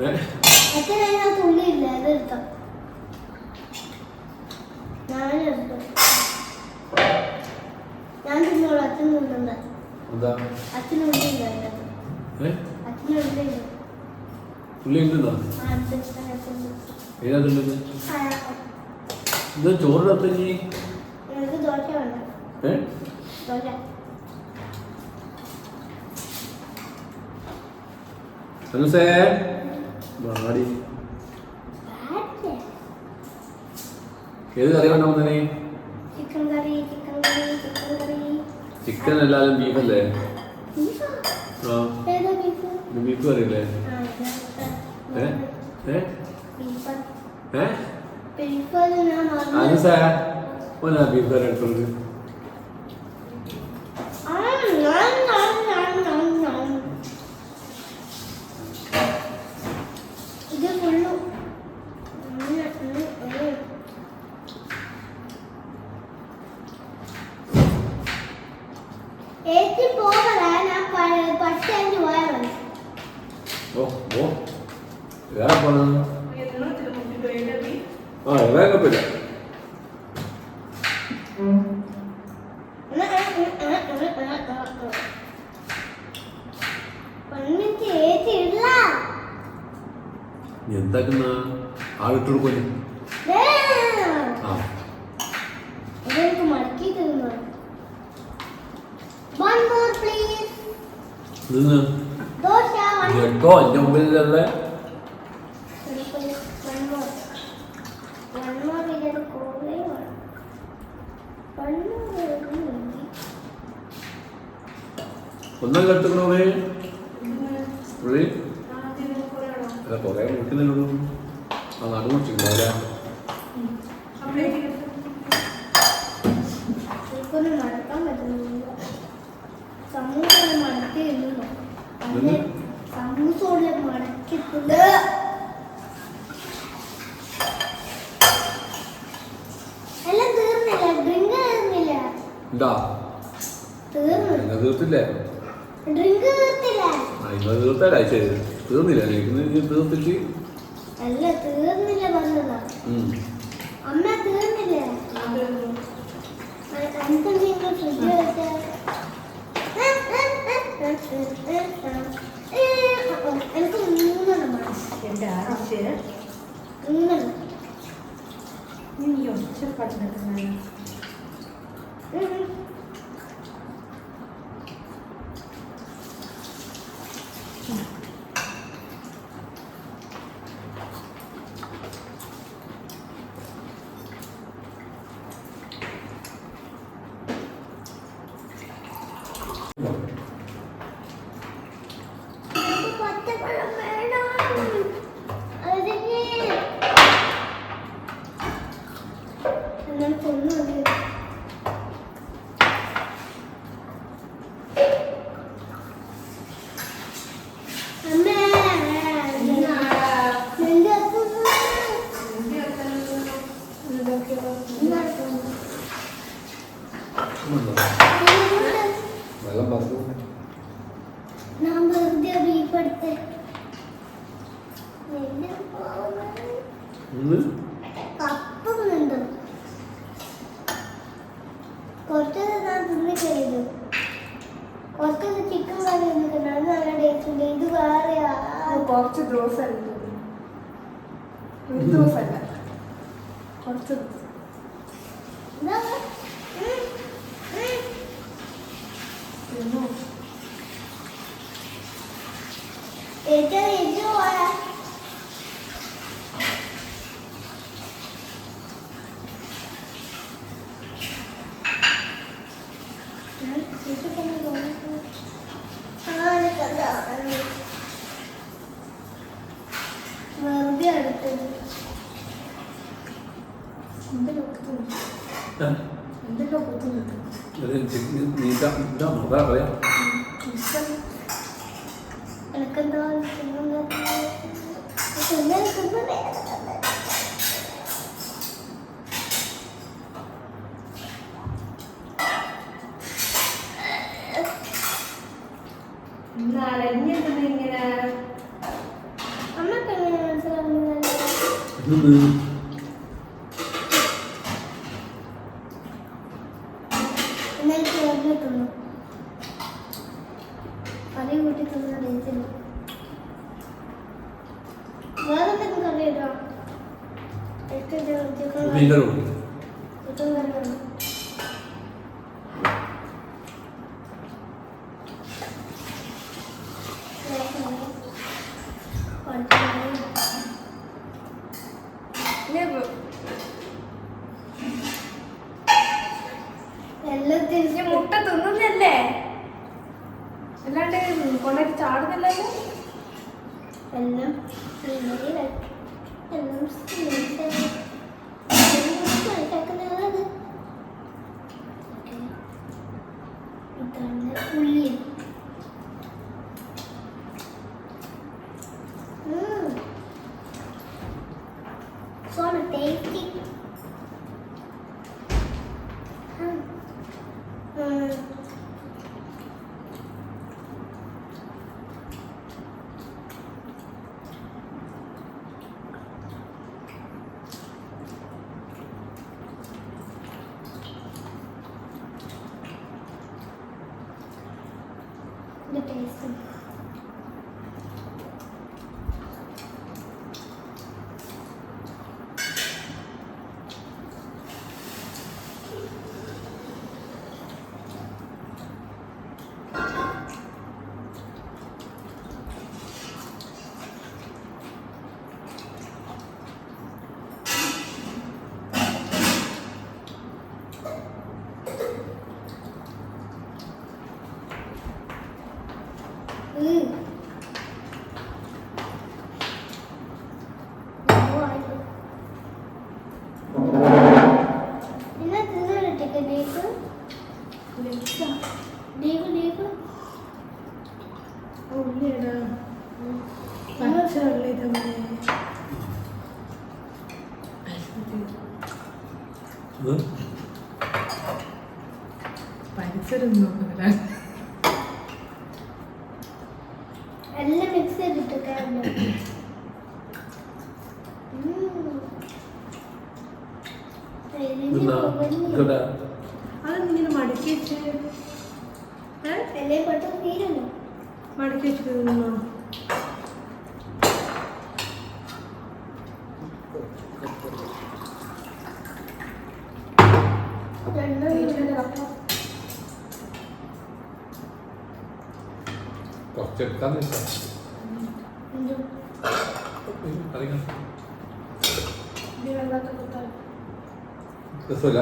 തുള്ളിയില്ല അതെടുത്തോ ഞാനെടുത്തു ഞാൻ തിന്നോളൂ അച്ഛൻ തിന്നുണ്ട് അച്ഛനുള്ളില്ല അച്ഛനുള്ളില്ല ചോറ് ദോശ വേണ്ട ദോശ ഏത് കറി വേണമെന്നേ ചിക്കൻ കറി ചിക്കൻ അല്ലാതെ ബീഫല്ലേ ബീഫ് കറിയല്ലേ ബീഫ് കറി എടുത്തോണ്ട് കുഴപ്പമില്ല എന്താക്കുന്ന ആളിട്ട് കൊടുക്കും കേട്ടോ എന്റെ മുമ്പിലല്ലേ ഒന്നും കെടുക്കണോ കൊറേ മുട്ടിനുള്ളൂ ആ നടു മുടിച്ചിട്ടുണ്ടാവില്ല എന്താ തീർത്തില്ലേ തീർത്തല്ല ശരി തീർന്നില്ല തീർത്തിട്ട് അല്ല തീർന്നില്ല പറഞ്ഞതാ അമ്മ തീർന്നില്ലേ ഫ്രിഡ്ജ് വെച്ച എനിക്ക് 3 നീ ഒറ്റപ്പെടുന്ന ചിക്കൻ കറി നല്ല ടേസ്റ്റ് ഇത് വേറെയാ കുറച്ച് ദിവസം ഒരു ദിവസമല്ല കുറച്ച് വെറുതെ അടുത്തത് എന്തൊക്കെ കുത്തുന്നുണ്ട് എനിക്കെന്താ ഇങ്ങനെ അമ്മ എന്നാൽ ചേർന്ന് തിന്നു കറി കൂട്ടി തിന്ന ടേസ്റ്റ് വേറെ എന്തെങ്കിലും കറി ഇടോ ചിക്കൻ കറി വേണം എല്ലാം തിരിച്ച് മുട്ട തിന്നുന്നല്ലേ അല്ലാണ്ട് കൊണ്ടാക്കി ചാടുന്നില്ലല്ലോ എല്ലാം എല്ലാം ഇതാണ് ഉള്ളി so tasty the taste ഉള്ളിടാ പച്ച ഉള്ളി തന്നെ പരിസരം നോക്കുന്നില്ല എല്ലാം മിക്സ് ചെയ്തിട്ട് അതെങ്ങനെ മടക്കി വെച്ച് എല്ലാം പെട്ടെന്ന് തീരുന്നു മടക്കി വെച്ചിട്ട് തിന്നോ കുറച്ചെടുക്കാന്ന് വെച്ചാൽ രസമില്ല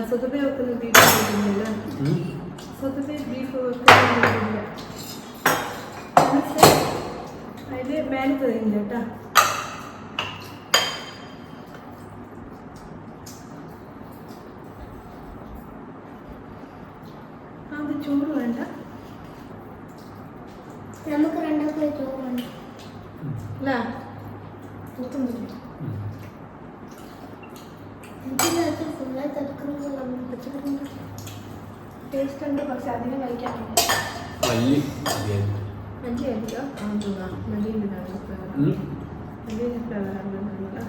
സ്വതവേ വെക്കുന്ന ബീഫ് വെക്കുന്നില്ല സ്വതവേ ബീഫ് വെക്കുന്നില്ല അതിൽ മേലെ തരുന്നില്ല കേട്ടാ അത് ചോറ് വേണ്ട നമുക്ക് രണ്ടാമത്തെ ചോറുണ്ട് അല്ല കൂട്ടുന്നില്ല ഇതിനകത്ത് ഫുള്ളായി തടുക്കുന്നത് നമ്മൾ പച്ചക്കറി ടേസ്റ്റ് ഉണ്ട് പക്ഷെ അധികം കഴിക്കാനില്ല മല്ലി മല്ലി അധികം തോന്നാം മല്ലിൻ്റെ മല്ലിൻ്റെ ഫ്ലേവറാണ് നല്ല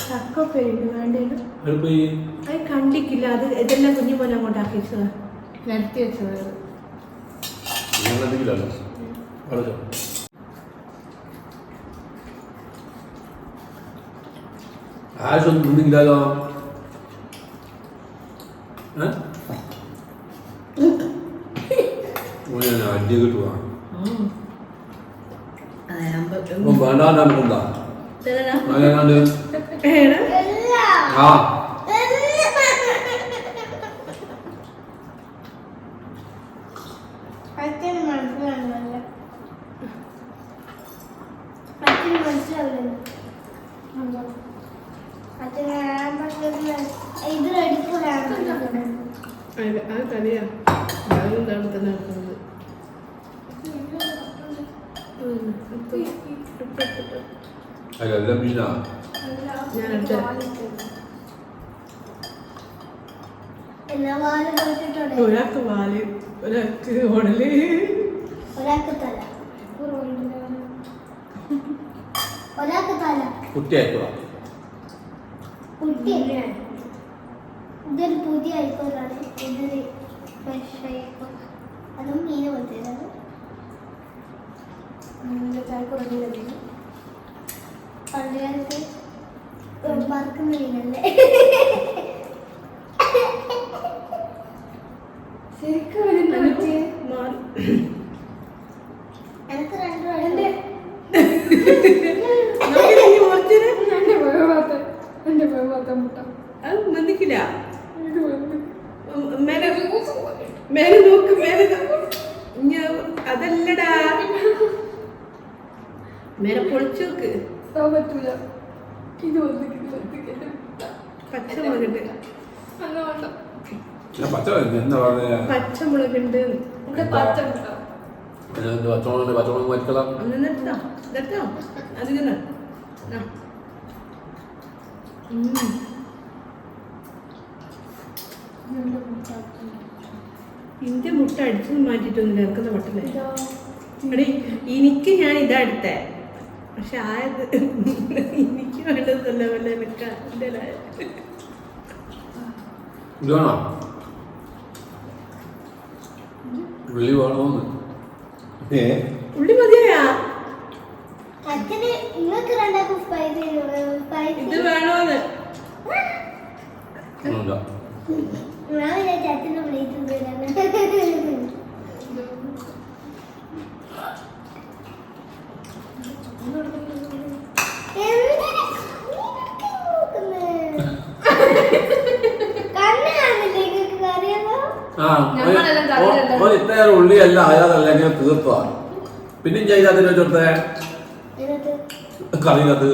ചക്കപ്പേരുണ്ട് വേണ്ടേലും അത് കണ്ടിക്കില്ല അത് ഇതെല്ലാം കുഞ്ഞു പോലെ അങ്ങോട്ട് ആക്കി വെച്ചതാ നിരത്തി വെച്ചത് ആശൊന്നും തിന്നില്ലാലോ അടി കിട്ടുവാ വേണ്ടാണ്ട് നമുക്കുണ്ടാ ആ അച്ഛന് മനസ്സിലാവില്ല അച്ഛന് മനസ്സിലാവില്ല അച്ഛന് ഇതിലടിക്കൂലാണ് അത് തലയാ എന്താണ് തന്നെ നടക്കുന്നത് അതെല്ലാം മീനാ ഞാൻ എന്നാ വാല് നോക്കിയിട്ടുണ്ട്. ഒരാൾക്ക് വാല്, ഒരാൾക്ക് ഉടല്, ഒരാൾക്ക് തല. ഒരാൾക്ക് തല. കുട്ടിയായിട്ടുള്ള കുട്ടി. ഇതൊരു പുതിയ ഐക്കോണാണ്. ഇതൊരു ഫ്രഷ് ഐക്കോൺ. അതും മീന പോലത്തേതാണ്. പണ്ട് കാലത്ത് മറക്കുന്ന മീനല്ലേ? ശരിക്കും എനിക്ക് രണ്ടു അത് മന്ദിക്കില്ല. മേലെ നോക്ക്, മേലെ അതല്ലടാ, മേലെ പൊളിച്ചു നോക്ക്. പറ്റൂല. ഇത് പച്ചമുളകുണ്ട്, എന്താ പറഞ്ഞ പച്ചമുളകുണ്ട്. പച്ചമുളക് മരിക്കണം. അങ്ങനെ എടുത്തോ, ഇതെടുത്തോ, അതിങ്ങനെ ഇന്റെ മുട്ട അടിച്ചു മാറ്റിട്ടൊന്നുമില്ല. ഇറക്കുന്ന പട്ടില്ലേ എടി, എനിക്ക് ഞാൻ ഇതാ എടുത്തേ, പക്ഷെ ആയത് എനിക്ക് വേണ്ടതല്ല. വല്ല എനിക്ക് എൻ്റെ ഇത് വേണോ? ഉള്ളി വേണോന്ന്? ഉള്ളി മതിയാ? അച്ഛന് നിങ്ങൾക്ക് രണ്ടാക്കും സ്പൈസി ഇത് വേണോന്ന്? ഒന്നുമില്ല. ഞാൻ വിചാരിച്ച അച്ഛനെ വിളിച്ചിട്ടുണ്ട്. ഇത്ര ഉള്ളി എല്ലാം ആയാതല്ലെങ്കിൽ തീർത്തതാ. പിന്നെയും ചെയ്താൽ വെച്ചോടത്തെ കറികത്ത്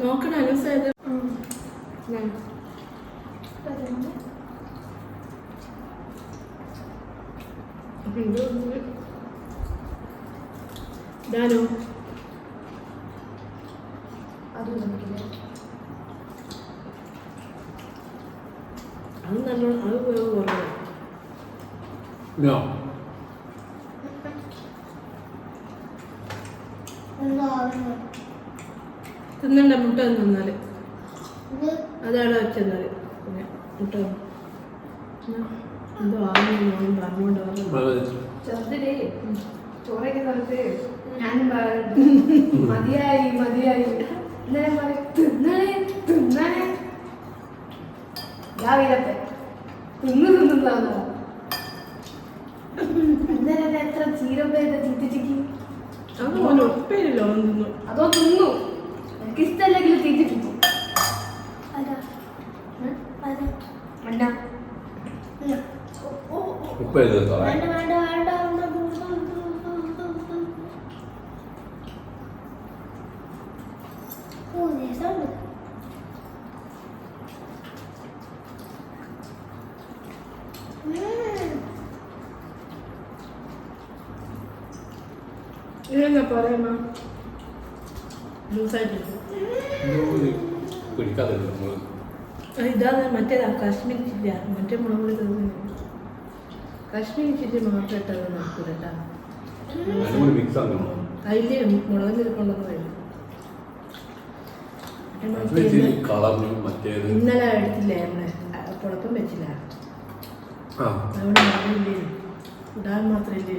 നോക്കണ അനുസരിച്ച് ഇതാണോ? അത് നല്ലോണം, അത് വേവ് കുറവാണ്. തിന്നണ്ട മുട്ട തന്നാല് അതാണ് വെച്ചെന്നാല്. പിന്നെ മുട്ട എന്തോ ആണെന്ന് പറഞ്ഞുകൊണ്ട് ചെറുതിലേ ചോറൊക്കെ തന്നിട്ട് ഞാനും മതിയായി മതിയായി ഇന്നലെ പറയും തിന്നണേ തിന്നണേ. രാവിലത്തെ തിന്നുന്നതാണോ? ഇന്നലെ എത്ര ചീരപ്പേര് ചിറ്റിച്ചിക്ക് അത് പോലെ ഒപ്പയില്ലല്ലോ തിന്നു. അതോ തിന്നു. എനിക്ക് ഇഷ്ടമല്ലെങ്കിൽ തീറ്റിപ്പിച്ചു. വേണ്ട ഉപ്പ് എഴുതുക. വേണ്ട വേണ്ട വേണ്ട ഇതെന്നാ പറയുന്ന ലൂസായിട്ടില്ല. പിടിക്കാതെ ഇതാണ് മറ്റേതാ കാശ്മീരി ചില്ല. മറ്റേ മുളക് പൊടി തന്നു. കാശ്മീരി ചില്ലി മാത്രം ഇട്ടത് നടക്കൂലട്ടാ. മിക്സ് ആക്കണം. അതില് മുളകിൽ കൊണ്ടുവന്ന് ഇന്നലെ എടുത്തില്ലേ പുളക്കം വെച്ചില്ല. അവിടെ മുളകില്ലേ, ഇടാൻ മാത്രമില്ലേ.